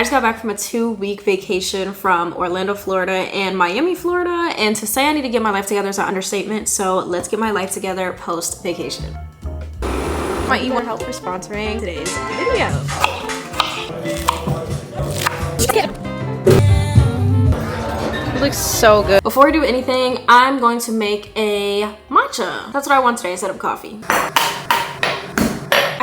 I just got back from a 2-week vacation from Orlando, Florida and Miami, Florida. And to say I need to get my life together is an understatement. So let's get my life together post vacation. My E1 Health for sponsoring today's video. It looks so good. Before we do anything, I'm going to make a matcha. That's what I want today instead of coffee.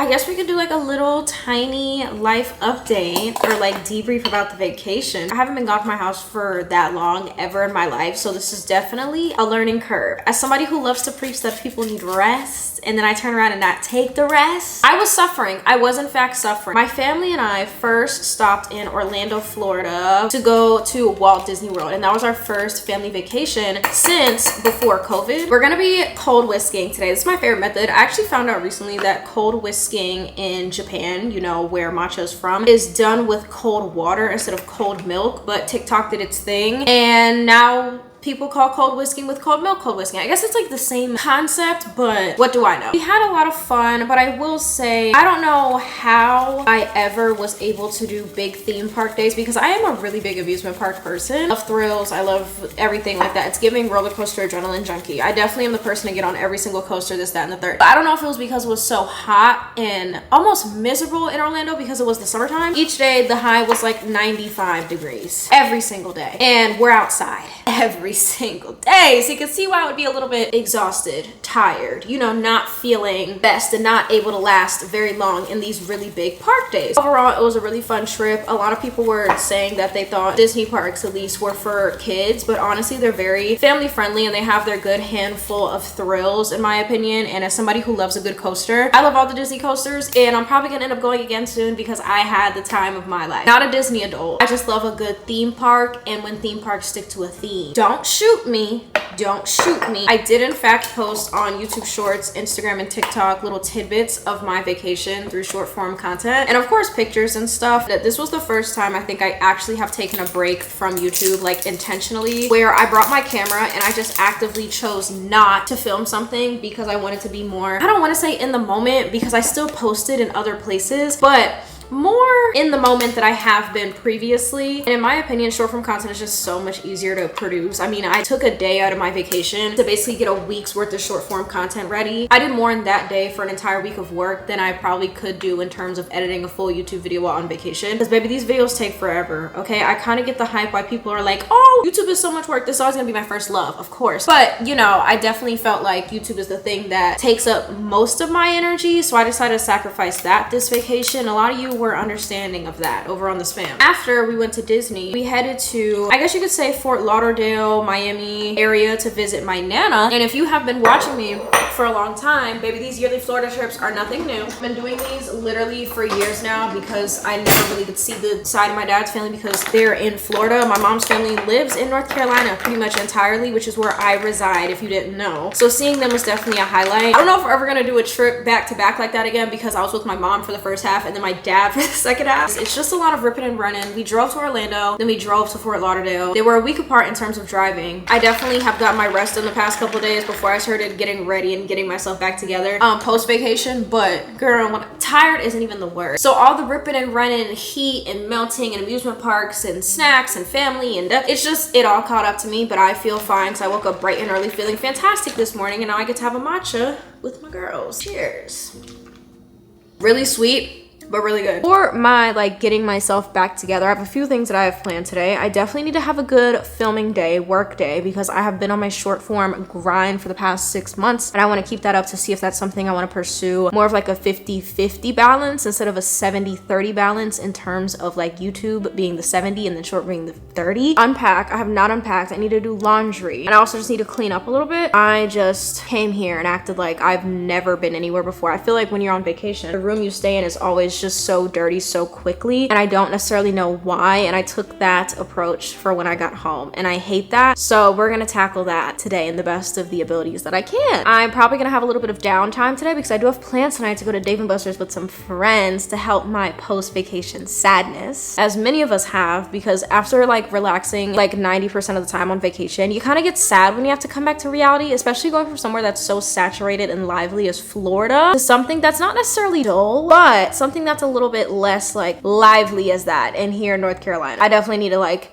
I guess we could do like a little tiny life update or like debrief about the vacation. I haven't been gone from my house for that long ever in my life, so this is definitely a learning curve. As somebody who loves to preach that people need rest and then I turn around and not take the rest, I was suffering. I was in fact suffering. My family and I first stopped in Orlando, Florida to go to Walt Disney World, and that was our first family vacation since before COVID. We're gonna be cold whisking today. This is my favorite method. I actually found out recently that cold whisking in Japan, you know, where matcha is from, is done with cold water instead of cold milk, but TikTok did its thing and now people call cold whisking with cold milk cold whisking. I guess it's like the same concept, but what do I know? We had a lot of fun, but I will say I don't know how I ever was able to do big theme park days because I am a really big amusement park person. I love thrills, I love everything like that. It's giving roller coaster adrenaline junkie. I definitely am the person to get on every single coaster, this, that, and the third. But I don't know if it was because it was so hot and almost miserable in Orlando because it was the summertime. Each day the high was like 95 degrees every single day, and we're outside every single day, so you can see why I would be a little bit exhausted, tired, you know, not feeling best and not able to last very long in these really big park days. Overall, it was a really fun trip. A lot of people were saying that they thought Disney parks at least were for kids, but honestly they're very family friendly and they have their good handful of thrills in my opinion. And as somebody who loves a good coaster, I love all the Disney coasters, and I'm probably gonna end up going again soon because I had the time of my life. Not a Disney adult, I just love a good theme park, and when theme parks stick to a theme. Don't shoot me. Don't shoot me. I did in fact post on YouTube Shorts, Instagram, and TikTok little tidbits of my vacation through short form content, and of course pictures and stuff. That this was the first time I think I actually have taken a break from YouTube, like intentionally, where I brought my camera and I just actively chose not to film something because I wanted to be more, I don't want to say in the moment because I still posted in other places, but more in the moment that I have been previously. And in my opinion, short form content is just so much easier to produce. I mean, I took a day out of my vacation to basically get a week's worth of short form content ready. I did more in that day for an entire week of work than I probably could do in terms of editing a full YouTube video while on vacation. Because baby, these videos take forever, okay? I kind of get the hype why people are like, oh, YouTube is so much work. This is always gonna be my first love, of course. But you know, I definitely felt like YouTube is the thing that takes up most of my energy. So I decided to sacrifice that this vacation. A lot of you were understanding of that over on the spam. After we went to Disney, we headed to, I guess you could say, Fort Lauderdale, Miami area to visit my Nana. And if you have been watching me for a long time, baby, these yearly Florida trips are nothing new. I've been doing these literally for years now because I never really could see the side of my dad's family because they're in Florida. My mom's family lives in North Carolina pretty much entirely, which is where I reside if you didn't know. So seeing them was definitely a highlight. I don't know if we're ever gonna do a trip back to back like that again because I was with my mom for the first half and then my dad for the second half. It's just a lot of ripping and running. We drove to Orlando, then we drove to Fort Lauderdale. They were a week apart in terms of driving. I definitely have got my rest in the past couple of days before I started getting ready and getting myself back together post vacation. But girl, when tired isn't even the word. So all the ripping and running, heat and melting and amusement parks and snacks and family and it's just, it all caught up to me. But I feel fine because I woke up bright and early feeling fantastic this morning, and now I get to have a matcha with my girls. Cheers. Really sweet, but really good. For my like getting myself back together, I have a few things that I have planned today. I definitely need to have a good filming day, work day, because I have been on my short form grind for the past 6 months, and I want to keep that up to see if that's something I want to pursue, more of like a 50-50 balance instead of a 70-30 balance in terms of like YouTube being the 70 and then short being the 30. Unpack. I have not unpacked. I need to do laundry, and I also just need to clean up a little bit. I just came here and acted like I've never been anywhere before. I feel like when you're on vacation, the room you stay in is always just so dirty so quickly, and I don't necessarily know why, and I took that approach for when I got home, and I hate that. So we're gonna tackle that today in the best of the abilities that I can. I'm probably gonna have a little bit of downtime today because I do have plans tonight to go to Dave & Buster's with some friends to help my post-vacation sadness, as many of us have, because after like relaxing like 90% of the time on vacation, you kind of get sad when you have to come back to reality, especially going from somewhere that's so saturated and lively as Florida to something that's not necessarily dull, but something that's a little bit less like lively as that in here in North Carolina. I definitely need to like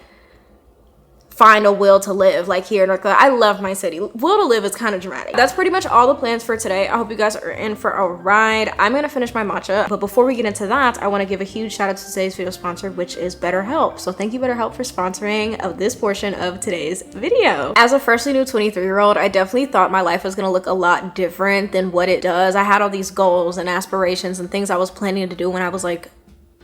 find a will to live like here in North Carolina. I love my city. Will to live is kind of dramatic. That's pretty much all the plans for today. I hope you guys are in for a ride. I'm gonna finish my matcha, but before we get into that, I want to give a huge shout out to today's video sponsor, which is BetterHelp. So thank you, BetterHelp, for sponsoring of this portion of today's video. As a freshly new 23-year-old, I definitely thought my life was gonna look a lot different than what it does. I had all these goals and aspirations and things I was planning to do when I was like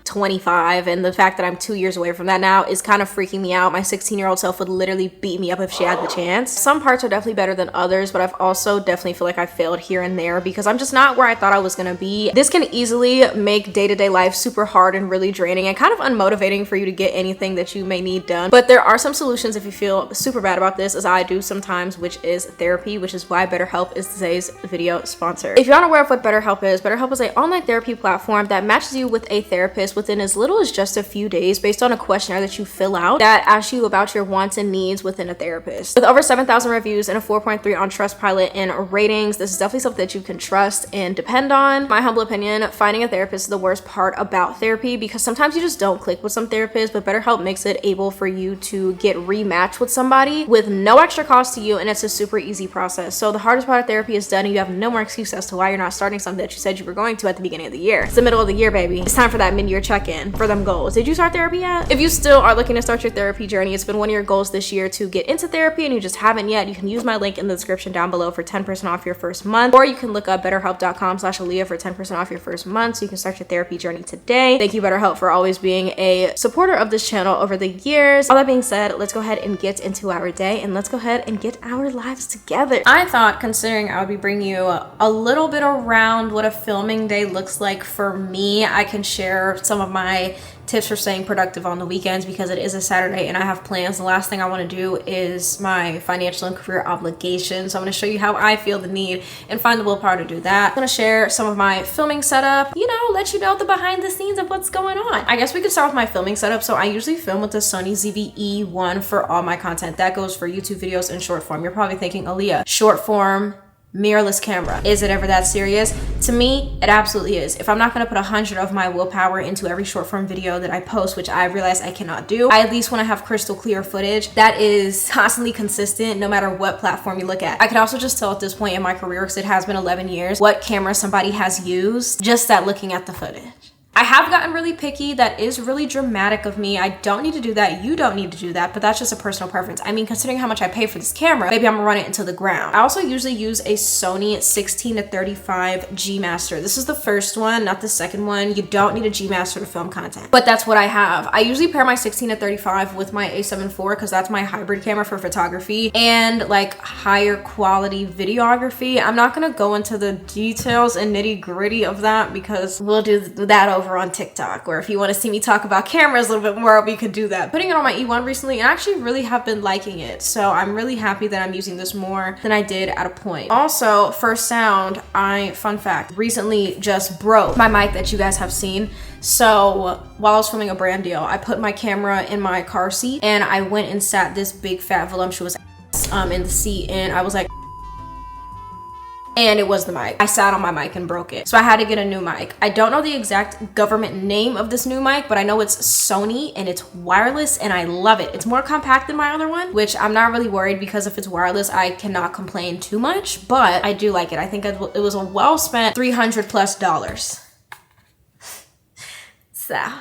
25, and the fact that I'm 2 years away from that now is kind of freaking me out. My 16-year-old self would literally beat me up if she had the chance. Some parts are definitely better than others, but I've also definitely feel like I failed here and there because I'm just not where I thought I was gonna be. This can easily make day-to-day life super hard and really draining and kind of unmotivating for you to get anything that you may need done. But there are some solutions if you feel super bad about this, as I do sometimes, which is therapy, which is why BetterHelp is today's video sponsor. If you're unaware of what BetterHelp is an online therapy platform that matches you with a therapist within as little as just a few days based on a questionnaire that you fill out that asks you about your wants and needs within a therapist. With over 7,000 reviews and a 4.3 on Trustpilot and ratings, this is definitely something that you can trust and depend on. My humble opinion, finding a therapist is the worst part about therapy because sometimes you just don't click with some therapists, but BetterHelp makes it able for you to get rematched with somebody with no extra cost to you, and it's a super easy process. So the hardest part of therapy is done and you have no more excuse as to why you're not starting something that you said you were going to at the beginning of the year. It's the middle of the year, baby. It's time for that mid-year check-in for them goals. Did you start therapy yet? If you still are looking to start your therapy journey, it's been one of your goals this year to get into therapy and you just haven't yet, you can use my link in the description down below for 10% off your first month, or you can look up betterhelp.com/aliyah for 10% off your first month so you can start your therapy journey today. Thank you, BetterHelp, for always being a supporter of this channel over the years. All that being said, let's go ahead and get into our day and let's go ahead and get our lives together. I thought, considering I would be bringing you a little bit around what a filming day looks like for me, I can share some of my tips for staying productive on the weekends because it is a Saturday and I have plans. The last thing I want to do is my financial and career obligations. So I'm going to show you how I feel the need and find the willpower to do that. I'm going to share some of my filming setup, you know, let you know the behind the scenes of what's going on. I guess we could start with my filming setup. So I usually film with the Sony ZV-E1 for all my content. That goes for YouTube videos and short form. You're probably thinking, Aliyah, short form, mirrorless camera, is it ever that serious? To me, it absolutely is. If I'm not going to put 100 of my willpower into every short form video that I post, which I realize I cannot do, I at least want to have crystal clear footage that is constantly consistent no matter what platform you look at. I can also just tell at this point in my career, because it has been 11 years, what camera somebody has used just at looking at the footage. I have gotten really picky. That is really dramatic of me. I don't need to do that. You don't need to do that, but that's just a personal preference. I mean, considering how much I pay for this camera, maybe I'm gonna run it into the ground. I also usually use a Sony 16-35 G Master. This is the first one, not the second one. You don't need a G Master to film content, but that's what I have. I usually pair my 16-35 with my A7 IV because that's my hybrid camera for photography and like higher quality videography. I'm not gonna go into the details and nitty gritty of that because we'll do that over on TikTok, or if you want to see me talk about cameras a little bit more, we could do that. Putting it on my E1 recently and I actually really have been liking it, so I'm really happy that I'm using this more than I did at a point. Also, for sound, fun fact, recently just broke my mic that you guys have seen. So while I was filming a brand deal, I put my camera in my car seat and I went and sat this big fat voluptuous ass in the seat, and I was like, and it was the mic. I sat on my mic and broke it. So I had to get a new mic. I don't know the exact government name of this new mic, but I know it's Sony and it's wireless and I love it. It's more compact than my other one, which I'm not really worried because if it's wireless, I cannot complain too much, but I do like it. I think it was a well spent $300+.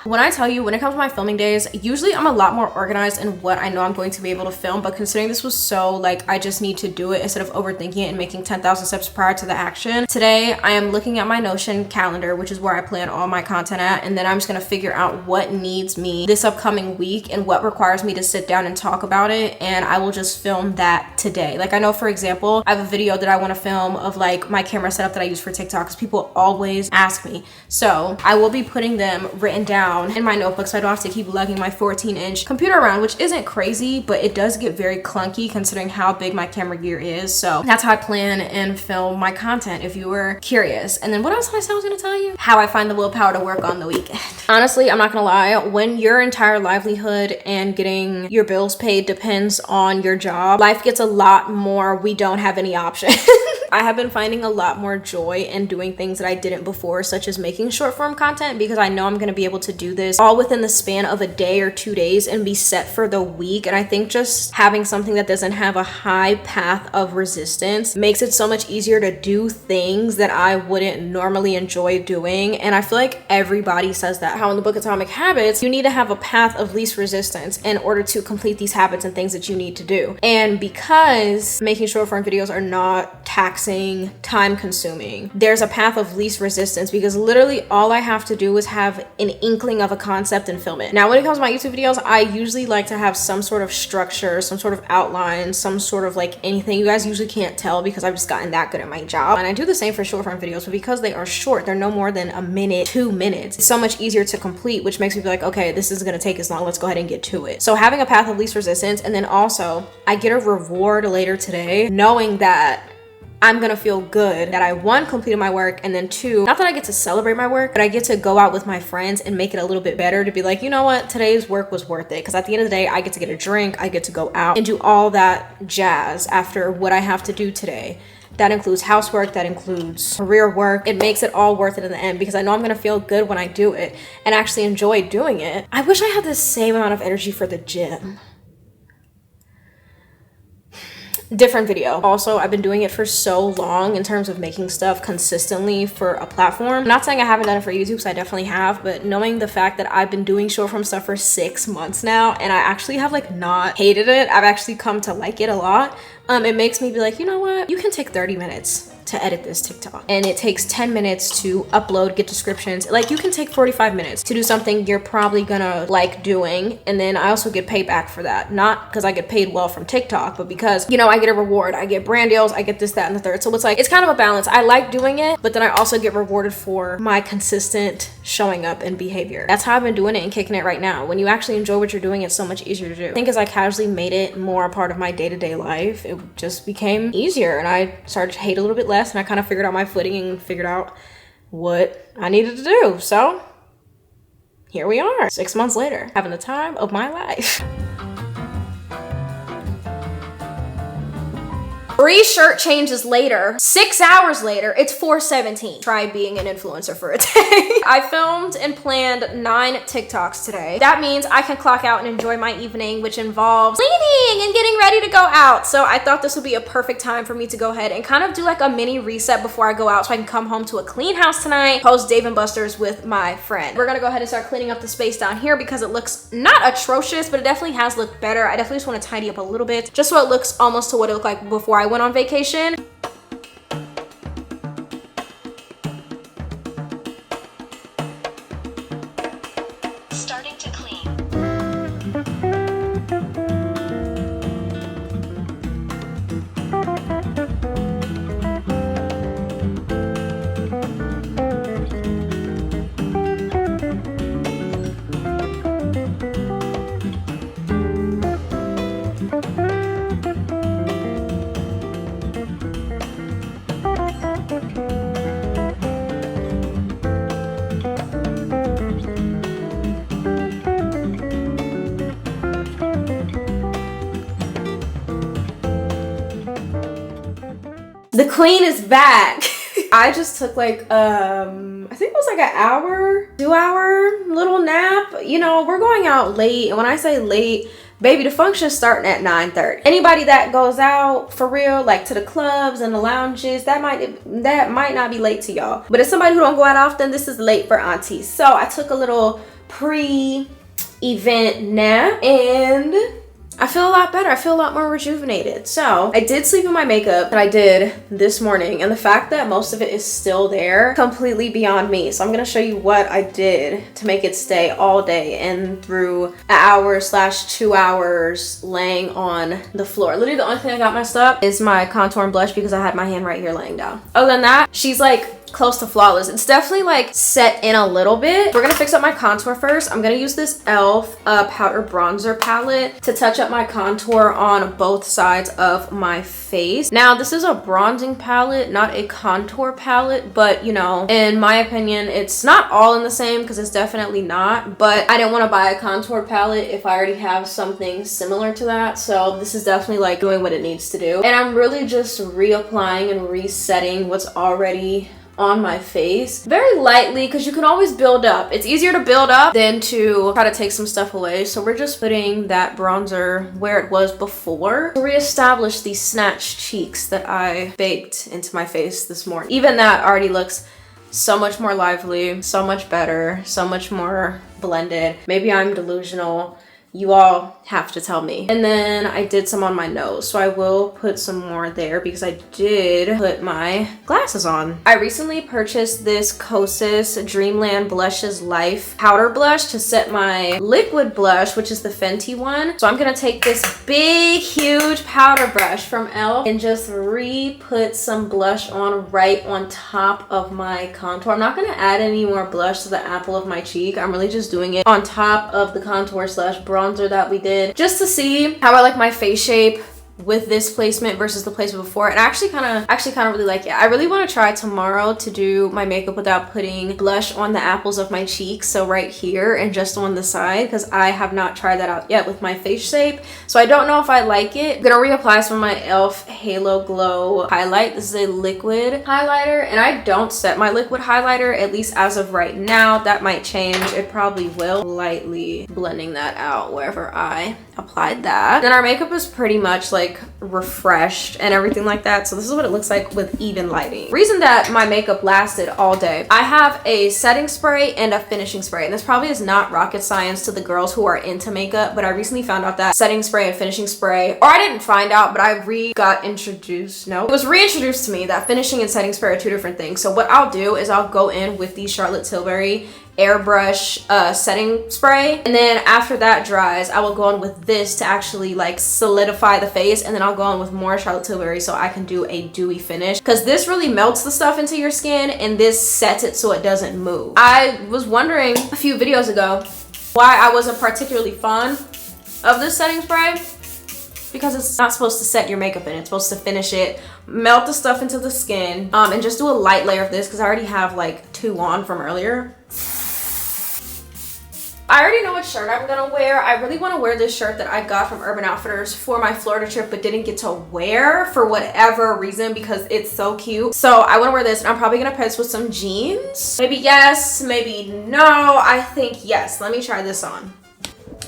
When I tell you, when it comes to my filming days, usually I'm a lot more organized in what I know I'm going to be able to film, but considering this was so like I just need to do it instead of overthinking it and making 10,000 steps prior to the action, today I am looking at my Notion calendar, which is where I plan all my content at, and then I'm just gonna figure out what needs me this upcoming week and what requires me to sit down and talk about it, and I will just film that today. Like I know, for example, I have a video that I want to film of like my camera setup that I use for TikTok because people always ask me, so I will be putting them written down in my notebook so I don't have to keep lugging my 14-inch computer around, which isn't crazy, but it does get very clunky considering how big my camera gear is. So that's how I plan and film my content, if you were curious. And then what else did I say I was gonna tell you? How I find the willpower to work on the weekend. Honestly, I'm not gonna lie, when your entire livelihood and getting your bills paid depends on your job, life gets a lot more we don't have any options. I have been finding a lot more joy in doing things that I didn't before, such as making short form content, because I know I'm going to be able to do this all within the span of a day or 2 days and be set for the week. And I think just having something that doesn't have a high path of resistance makes it so much easier to do things that I wouldn't normally enjoy doing. And I feel like everybody says that, how in the book Atomic Habits, you need to have a path of least resistance in order to complete these habits and things that you need to do. And because making short form videos are not taxing, time consuming, there's a path of least resistance, because literally all I have to do is have an inkling of a concept and film it. Now, when it comes to my YouTube videos, I usually like to have some sort of structure, some sort of outline, some sort of like anything. You guys usually can't tell because I've just gotten that good at my job. And I do the same for short form videos, but because they are short, they're no more than a minute, 2 minutes. It's so much easier to complete, which makes me be like, okay, this is gonna take as long. Let's go ahead and get to it. So having a path of least resistance, and then also I get a reward later today, knowing that I'm gonna feel good that I, one, completed my work, and then two, not that I get to celebrate my work, but I get to go out with my friends and make it a little bit better, to be like, you know what, today's work was worth it. Because at the end of the day, I get to get a drink, I get to go out and do all that jazz after what I have to do today. That includes housework, that includes career work. It makes it all worth it in the end, because I know I'm gonna feel good when I do it and actually enjoy doing it. I wish I had the same amount of energy for the gym. Different video. Also, I've been doing it for so long in terms of making stuff consistently for a platform. I'm not saying I haven't done it for YouTube, because I definitely have, but knowing the fact that I've been doing short form stuff for 6 months now, and I actually have like not hated it, I've actually come to like it a lot. It makes me be like, you know what, you can take 30 minutes to edit this TikTok, and it takes 10 minutes to upload, get descriptions. Like, you can take 45 minutes to do something you're probably gonna like doing, and then I also get paid back for that. Not because I get paid well from TikTok, but because, you know, I get a reward, I get brand deals, I get this, that, and the third. So it's like, it's kind of a balance. I like doing it, but then I also get rewarded for my consistent showing up and behavior. That's how I've been doing it and kicking it right now. When you actually enjoy what you're doing, it's so much easier to do. I think as I casually made it more a part of my day-to-day life, it just became easier, and I started to hate a little bit less, and I kind of figured out my footing and figured out what I needed to do. So here we are, 6 months later, having the time of my life. 3 shirt changes later, 6 hours later, it's 4:17. Try being an influencer for a day. I filmed and planned 9 TikToks today. That means I can clock out and enjoy my evening, which involves cleaning and getting ready to go out. So I thought this would be a perfect time for me to go ahead and kind of do like a mini reset before I go out, so I can come home to a clean house tonight, post Dave & Buster's with my friend. We're gonna go ahead and start cleaning up the space down here, because it looks not atrocious, but it definitely has looked better. I definitely just want to tidy up a little bit, just so it looks almost to what it looked like before I went on vacation. Starting to clean. The clean is back. I just took like, I think it was like an hour, 2-hour little nap. You know, we're going out late. And when I say late, baby, the function's starting at 9:30. Anybody that goes out for real, like to the clubs and the lounges, that might not be late to y'all. But as somebody who don't go out often, this is late for aunties. So I took a little pre-event nap, and I feel a lot better. I feel a lot more rejuvenated. So I did sleep in my makeup that I did this morning, and the fact that most of it is still there, completely beyond me. So I'm gonna show you what I did to make it stay all day and through an hour/2 hours laying on the floor. Literally the only thing I got messed up is my contour and blush, because I had my hand right here laying down. Other than that, she's like close to flawless. It's definitely like set in a little bit. We're gonna fix up my contour first. I'm gonna use this e.l.f. powder bronzer palette to touch up my contour on both sides of my face. Now, this is a bronzing palette, not a contour palette, but you know, in my opinion, it's not all in the same because it's definitely not, but I didn't want to buy a contour palette if I already have something similar to that. So this is definitely like doing what it needs to do. And I'm really just reapplying and resetting what's already on my face very lightly because you can always build up. It's easier to build up than to try to take some stuff away. So we're just putting that bronzer where it was before to reestablish these snatched cheeks that I baked into my face this morning. Even that already looks so much more lively, so much better, so much more blended. Maybe I'm delusional. You all have to tell me. And then I did some on my nose, so I will put some more there because I did put my glasses on. I recently purchased this Kosas Dreamland Blushes Life powder blush to set my liquid blush, which is the Fenty one. So I'm gonna take this big, huge powder brush from e.l.f. and just put some blush on right on top of my contour. I'm not gonna add any more blush to the apple of my cheek. I'm really just doing it on top of the contour slash bronzer that we did, just to see how I like my face shape with this placement versus the placement before. And I actually kind of really like it. I really want to try tomorrow to do my makeup without putting blush on the apples of my cheeks, so right here and just on the side, because I have not tried that out yet with my face shape. So I don't know if I like it. I'm gonna reapply some of my e.l.f. Halo Glow highlight. This is a liquid highlighter, and I don't set my liquid highlighter, at least as of right now. That might change. It probably will. Lightly blending that out wherever I applied that. Then our makeup is pretty much like refreshed and everything like that. So this is what it looks like with even lighting. Reason that my makeup lasted all day. I have a setting spray and a finishing spray, and this probably is not rocket science to the girls who are into makeup, but I recently found out that setting spray and finishing spray, or I didn't find out, but I got introduced. No, it was reintroduced to me that finishing and setting spray are two different things. So what I'll do is I'll go in with the Charlotte Tilbury airbrush setting spray, and then after that dries, I will go on with this to actually like solidify the face, and then I'll go on with more Charlotte Tilbury so I can do a dewy finish, because this really melts the stuff into your skin and this sets it so it doesn't move. I was wondering a few videos ago why I wasn't particularly fond of this setting spray, because it's not supposed to set your makeup in. It's supposed to finish it, melt the stuff into the skin, and just do a light layer of this because I already have like 2 on from earlier. I already know what shirt I'm gonna wear. I really want to wear this shirt that I got from Urban Outfitters for my Florida trip but didn't get to wear for whatever reason because it's so cute. So I want to wear this, and I'm probably gonna pair this with some jeans. Maybe yes, maybe no. I think yes. Let me try this on.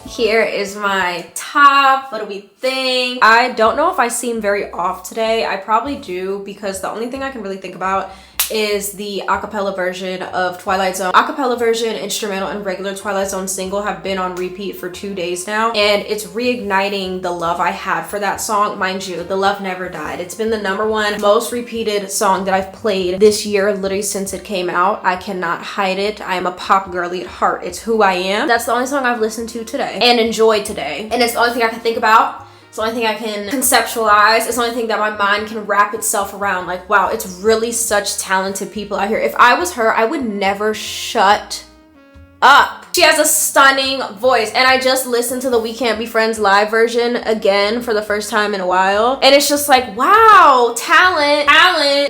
Here is my top. What do we think? I don't know if I seem very off today. I probably do, because the only thing I can really think about is the acapella version of Twilight Zone. Acapella version, instrumental, and regular Twilight Zone single have been on repeat for 2 days now, and it's reigniting the love I had for that song. Mind you, the love never died. It's been the #1 most repeated song that I've played this year, literally since it came out. I cannot hide it. I am a pop girly at heart. It's who I am. That's the only song I've listened to today and enjoyed today, and it's the only thing I can think about. It's the only thing I can conceptualize. It's the only thing that my mind can wrap itself around. Like, wow, it's really such talented people out here. If I was her, I would never shut up. She has a stunning voice, and I just listened to the We Can't Be Friends live version again for the first time in a while, and it's just like, wow, talent.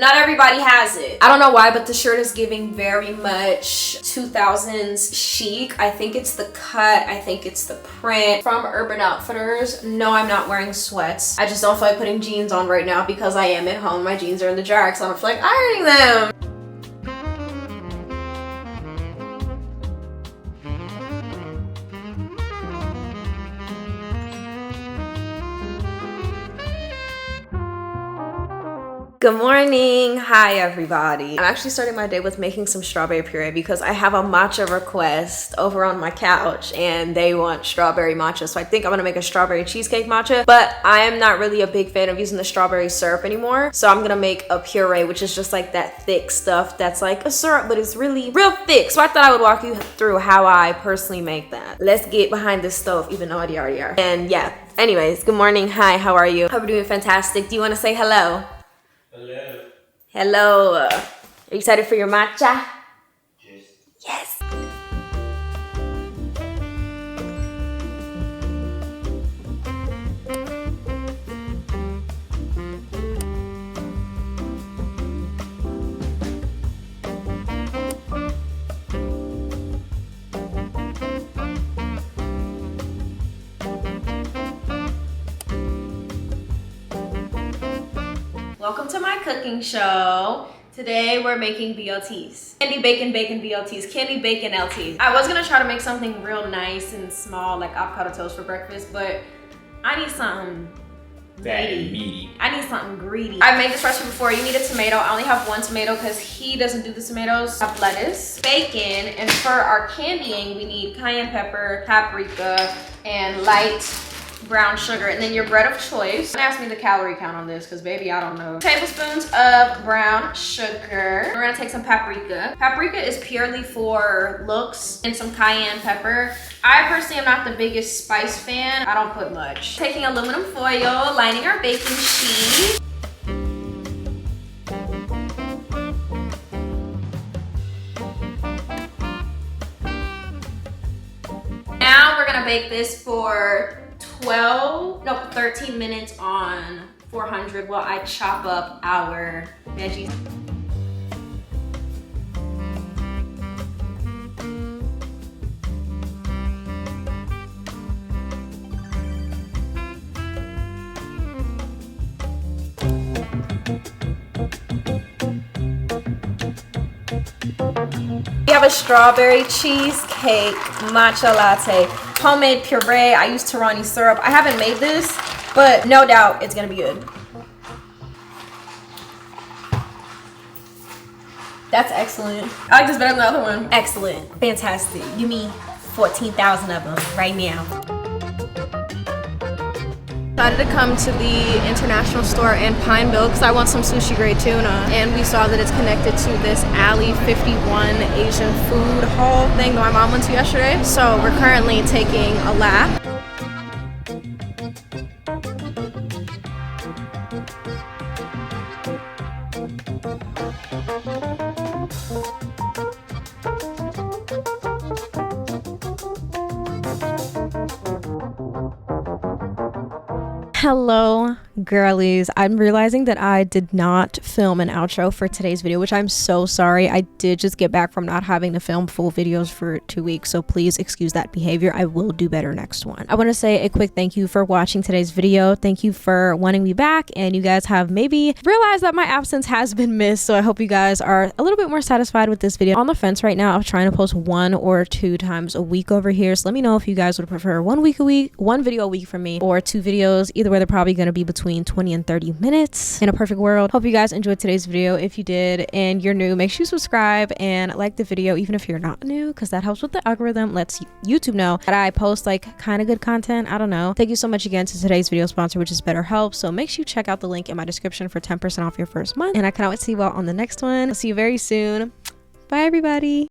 Not everybody has it. I don't know why, but the shirt is giving very much 2000s chic. I think it's the cut, I think it's the print from Urban Outfitters. No, I'm not wearing sweats. I just don't feel like putting jeans on right now because I am at home. My jeans are in the dryer because I don't feel like ironing them. Good morning. Hi, everybody. I'm actually starting my day with making some strawberry puree because I have a matcha request over on my couch and they want strawberry matcha. So I think I'm gonna make a strawberry cheesecake matcha, but I am not really a big fan of using the strawberry syrup anymore. So I'm gonna make a puree, which is just like that thick stuff that's like a syrup, but it's really real thick. So I thought I would walk you through how I personally make that. Let's get behind this stove, even though I already are. And yeah, anyways, good morning. Hi, how are you? Hope you're doing fantastic. Do you wanna say hello? Hello. Hello. you excited for your matcha? Yes. Welcome to my cooking show. Today we're making BLTs. Candy bacon BLTs, candy bacon LTs. I was gonna try to make something real nice and small like avocado toast for breakfast, but I need something meaty. I need something greedy. I've made this recipe before. You need a tomato. I only have one tomato because he doesn't do the tomatoes. I have lettuce, bacon, and for our candying, we need cayenne pepper, paprika, and light brown sugar, and then your bread of choice. Don't ask me the calorie count on this because baby, I don't know. Tablespoons of brown sugar. We're gonna take some paprika. Paprika is purely for looks, and some cayenne pepper. I personally am not the biggest spice fan. I don't put much. Taking aluminum foil, lining our baking sheet. Now we're gonna bake this for 13 minutes on 400 while I chop up our veggies. We have a strawberry cheesecake matcha latte. Homemade puree. I use Torani syrup. I haven't made this, but no doubt it's gonna be good. That's excellent. I like this better than the other one. Excellent. Fantastic. Give me 14,000 of them right now. Decided to come to the international store in Pineville because I want some sushi grade tuna, and we saw that it's connected to this Alley 51 Asian food hall thing that my mom went to yesterday. So we're currently taking a lap. Hello girlies, I'm realizing that I did not film an outro for today's video, which I'm so sorry. I did just get back from not having to film full videos for 2 weeks, so please excuse that behavior. I will do better next one. I want to say a quick thank you for watching today's video. Thank you for wanting me back, and you guys have maybe realized that my absence has been missed, so I hope you guys are a little bit more satisfied with this video. On the fence right now of trying to post 1 or 2 times a week over here, so let me know if you guys would prefer one video a week from me, or 2 videos. Either way, they're probably going to be between 20 and 30 minutes in a perfect world. Hope you guys enjoyed today's video. If you did and you're new, make sure you subscribe and like the video even if you're not new, because that helps with the algorithm, lets YouTube know that I post like kind of good content. I don't know. Thank you so much again to today's video sponsor, which is BetterHelp. So make sure you check out the link in my description for 10% off your first month, and I cannot wait to see you all on the next one. I'll see you very soon. Bye everybody.